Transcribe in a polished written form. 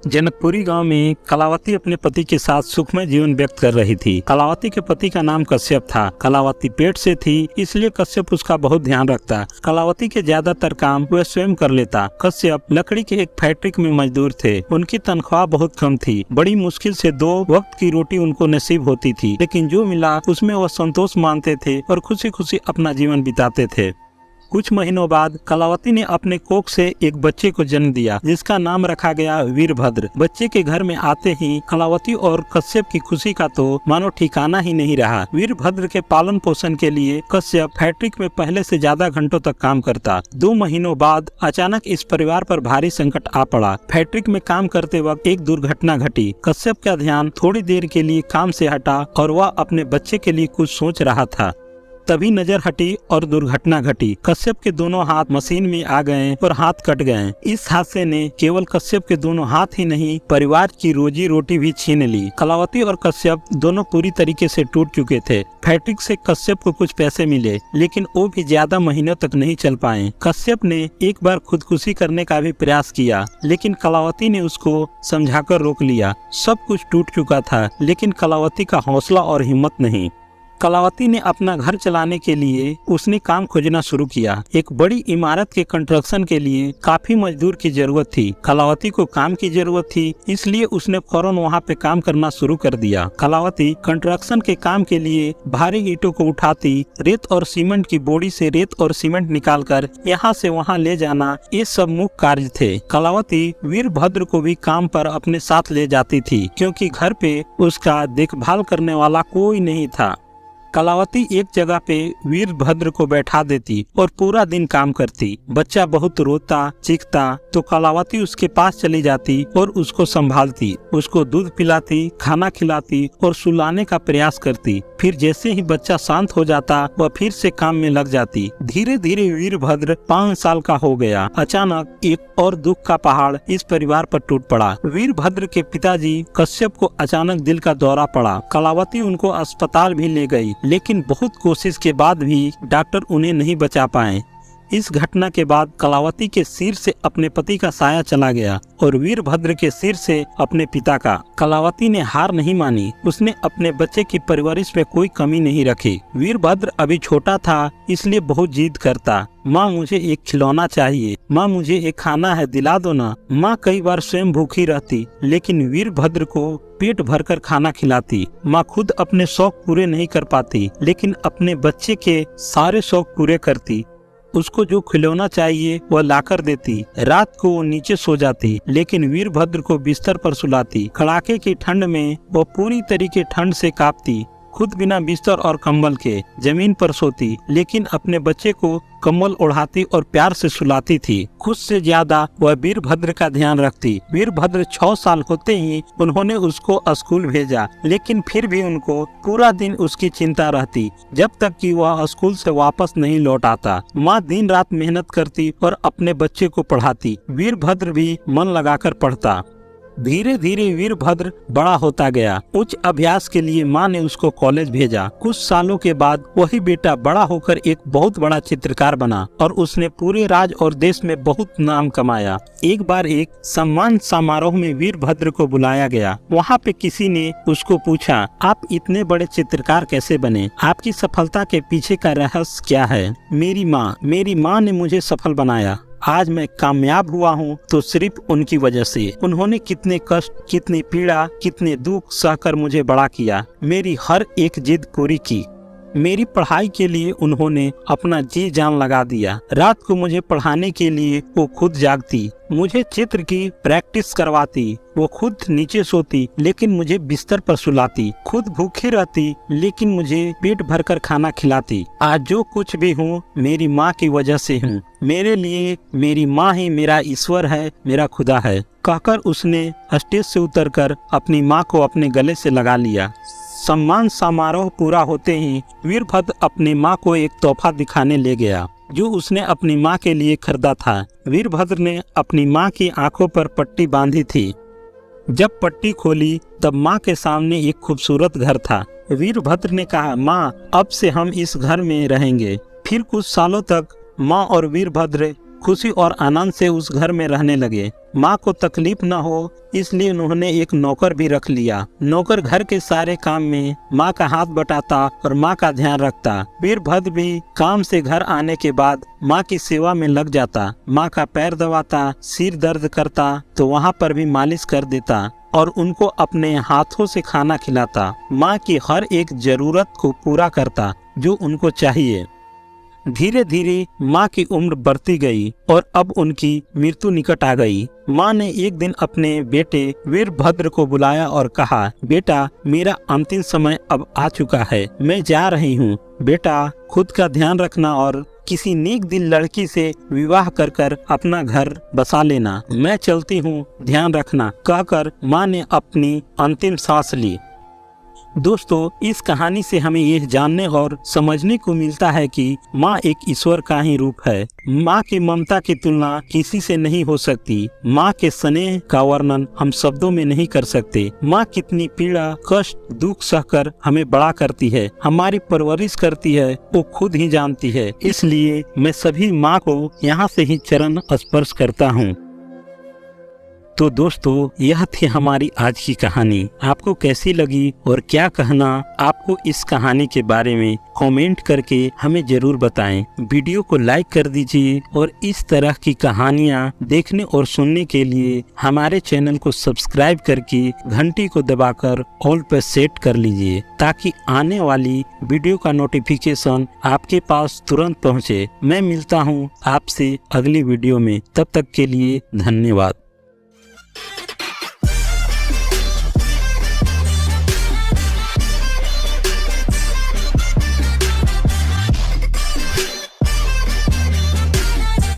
जनकपुरी गांव में कलावती अपने पति के साथ सुखमय जीवन व्यक्त कर रही थी। कलावती के पति का नाम कश्यप था। कलावती पेट से थी, इसलिए कश्यप उसका बहुत ध्यान रखता। कलावती के ज्यादातर काम वह स्वयं कर लेता। कश्यप लकड़ी के एक फैक्ट्री में मजदूर थे। उनकी तनख्वाह बहुत कम थी। बड़ी मुश्किल से 2 वक्त की रोटी उनको नसीब होती थी, लेकिन जो मिला उसमें वह संतोष मानते थे और खुशी खुशी अपना जीवन बिताते थे। कुछ महीनों बाद कलावती ने अपने कोख से एक बच्चे को जन्म दिया, जिसका नाम रखा गया वीरभद्र। बच्चे के घर में आते ही कलावती और कश्यप की खुशी का तो मानो ठिकाना ही नहीं रहा। वीरभद्र के पालन पोषण के लिए कश्यप फैक्ट्री में पहले से ज्यादा घंटों तक काम करता। 2 महीनों बाद अचानक इस परिवार पर भारी संकट आ पड़ा। फैक्ट्री में काम करते वक्त एक दुर्घटना घटी। कश्यप का ध्यान थोड़ी देर के लिए काम से हटा और वह अपने बच्चे के लिए कुछ सोच रहा था। तभी नजर हटी और दुर्घटना घटी। कश्यप के दोनों हाथ मशीन में आ गए और हाथ कट गए। इस हादसे ने केवल कश्यप के दोनों हाथ ही नहीं, परिवार की रोजी रोटी भी छीन ली। कलावती और कश्यप दोनों पूरी तरीके से टूट चुके थे। फैक्ट्री से कश्यप को कुछ पैसे मिले, लेकिन वो भी ज्यादा महीनों तक नहीं चल पाए। कश्यप ने एक बार खुदकुशी करने का भी प्रयास किया, लेकिन कलावती ने उसको समझाकर रोक लिया। सब कुछ टूट चुका था, लेकिन कलावती का हौसला और हिम्मत नहीं। कलावती ने अपना घर चलाने के लिए उसने काम खोजना शुरू किया। एक बड़ी इमारत के कंस्ट्रक्शन के लिए काफी मजदूर की जरूरत थी। कलावती को काम की जरूरत थी, इसलिए उसने फौरन वहां पे काम करना शुरू कर दिया। कलावती कंस्ट्रक्शन के काम के लिए भारी ईंटों को उठाती, रेत और सीमेंट की बोरी से रेत और सीमेंट निकालकर यहाँ से वहाँ ले जाना, ये सब मुख्य कार्य थे। कलावती वीरभद्र को भी काम पर अपने साथ ले जाती थी, क्योंकि घर पे उसका देखभाल करने वाला कोई नहीं था। कलावती एक जगह पे वीरभद्र को बैठा देती और पूरा दिन काम करती। बच्चा बहुत रोता चीखता तो कलावती उसके पास चली जाती और उसको संभालती, उसको दूध पिलाती, खाना खिलाती और सुलाने का प्रयास करती। फिर जैसे ही बच्चा शांत हो जाता वह फिर से काम में लग जाती। धीरे धीरे वीरभद्र 5 साल का हो गया। अचानक एक और दुख का पहाड़ इस परिवार पर टूट पड़ा। वीरभद्र के पिताजी कश्यप को अचानक दिल का दौरा पड़ा। कलावती उनको अस्पताल भी ले गई, लेकिन बहुत कोशिश के बाद भी डॉक्टर उन्हें नहीं बचा पाए। इस घटना के बाद कलावती के सिर से अपने पति का साया चला गया और वीरभद्र के सिर से अपने पिता का। कलावती ने हार नहीं मानी। उसने अपने बच्चे की परवरिश में कोई कमी नहीं रखी। वीरभद्र अभी छोटा था, इसलिए बहुत जिद करता। माँ मुझे एक खिलौना चाहिए, माँ मुझे एक खाना है, दिला दो ना। माँ कई बार स्वयं भूखी रहती, लेकिन वीरभद्र को पेट भरकर खाना खिलाती। माँ खुद अपने शौक पूरे नहीं कर पाती, लेकिन अपने बच्चे के सारे शौक पूरे करती। उसको जो खिलौना चाहिए वह लाकर देती। रात को वो नीचे सो जाती, लेकिन वीरभद्र को बिस्तर पर सुलाती। कड़ाके की ठंड में वो पूरी तरीके ठंड से कांपती। खुद बिना बिस्तर और कंबल के जमीन पर सोती, लेकिन अपने बच्चे को कंबल ओढ़ाती और प्यार से सुलाती थी। खुद से ज्यादा वह वीरभद्र का ध्यान रखती। वीरभद्र 6 साल होते ही उन्होंने उसको स्कूल भेजा, लेकिन फिर भी उनको पूरा दिन उसकी चिंता रहती, जब तक कि वह स्कूल से वापस नहीं लौट आता। माँ दिन रात मेहनत करती और अपने बच्चे को पढ़ाती। वीरभद्र भी मन लगाकर पढ़ता। धीरे धीरे वीरभद्र बड़ा होता गया। उच्च अभ्यास के लिए माँ ने उसको कॉलेज भेजा। कुछ सालों के बाद वही बेटा बड़ा होकर एक बहुत बड़ा चित्रकार बना और उसने पूरे राज्य और देश में बहुत नाम कमाया। एक बार एक सम्मान समारोह में वीरभद्र को बुलाया गया। वहाँ पे किसी ने उसको पूछा, आप इतने बड़े चित्रकार कैसे बने? आपकी सफलता के पीछे का रहस्य क्या है? मेरी माँ ने मुझे सफल बनाया। आज मैं कामयाब हुआ हूँ तो सिर्फ उनकी वजह से। उन्होंने कितने कष्ट, कितनी पीड़ा, कितने दुख सहकर मुझे बड़ा किया। मेरी हर एक जिद पूरी की। मेरी पढ़ाई के लिए उन्होंने अपना जी जान लगा दिया। रात को मुझे पढ़ाने के लिए वो खुद जागती, मुझे चित्र की प्रैक्टिस करवाती। वो खुद नीचे सोती, लेकिन मुझे बिस्तर पर सुलाती। खुद भूखी रहती, लेकिन मुझे पेट भरकर खाना खिलाती। आज जो कुछ भी हूँ मेरी माँ की वजह से हूँ। मेरे लिए मेरी माँ ही मेरा ईश्वर है, मेरा खुदा है, कहकर उसने स्टेज से उतरकर अपनी माँ को अपने गले से लगा लिया। सम्मान समारोह पूरा होते ही वीरभद्र अपनी माँ को एक तोहफा दिखाने ले गया, जो उसने अपनी माँ के लिए खरीदा था। वीरभद्र ने अपनी माँ की आंखों पर पट्टी बांधी थी। जब पट्टी खोली तब माँ के सामने एक खूबसूरत घर था। वीरभद्र ने कहा, माँ अब से हम इस घर में रहेंगे। फिर कुछ सालों तक माँ और वीरभद्र खुशी और आनंद से उस घर में रहने लगे। माँ को तकलीफ न हो इसलिए उन्होंने एक नौकर भी रख लिया। नौकर घर के सारे काम में माँ का हाथ बटाता और माँ का ध्यान रखता। वीरभद्र भी काम से घर आने के बाद माँ की सेवा में लग जाता। माँ का पैर दबाता, सिर दर्द करता तो वहाँ पर भी मालिश कर देता और उनको अपने हाथों से खाना खिलाता। माँ की हर एक जरूरत को पूरा करता जो उनको चाहिए। धीरे धीरे माँ की उम्र बढ़ती गई और अब उनकी मृत्यु निकट आ गई। माँ ने एक दिन अपने बेटे वीरभद्र को बुलाया और कहा, बेटा मेरा अंतिम समय अब आ चुका है, मैं जा रही हूँ। बेटा खुद का ध्यान रखना और किसी नेक दिल लड़की से विवाह कर अपना घर बसा लेना। मैं चलती हूँ, ध्यान रखना, कहकर माँ ने अपनी अंतिम सांस ली। दोस्तों, इस कहानी से हमें यह जानने और समझने को मिलता है कि माँ एक ईश्वर का ही रूप है। माँ की ममता की तुलना किसी से नहीं हो सकती। माँ के स्नेह का वर्णन हम शब्दों में नहीं कर सकते। माँ कितनी पीड़ा, कष्ट, दुख सहकर हमें बड़ा करती है, हमारी परवरिश करती है, वो खुद ही जानती है। इसलिए मैं सभी माँ को यहाँ से ही चरण स्पर्श करता हूँ। तो दोस्तों, यह थी हमारी आज की कहानी। आपको कैसी लगी और क्या कहना आपको इस कहानी के बारे में कमेंट करके हमें जरूर बताएं। वीडियो को लाइक कर दीजिए और इस तरह की कहानियां देखने और सुनने के लिए हमारे चैनल को सब्सक्राइब करके घंटी को दबाकर ऑल पर सेट कर लीजिए ताकि आने वाली वीडियो का नोटिफिकेशन आपके पास तुरंत पहुंचे। मैं मिलता हूं आपसे अगली वीडियो में, तब तक के लिए धन्यवाद।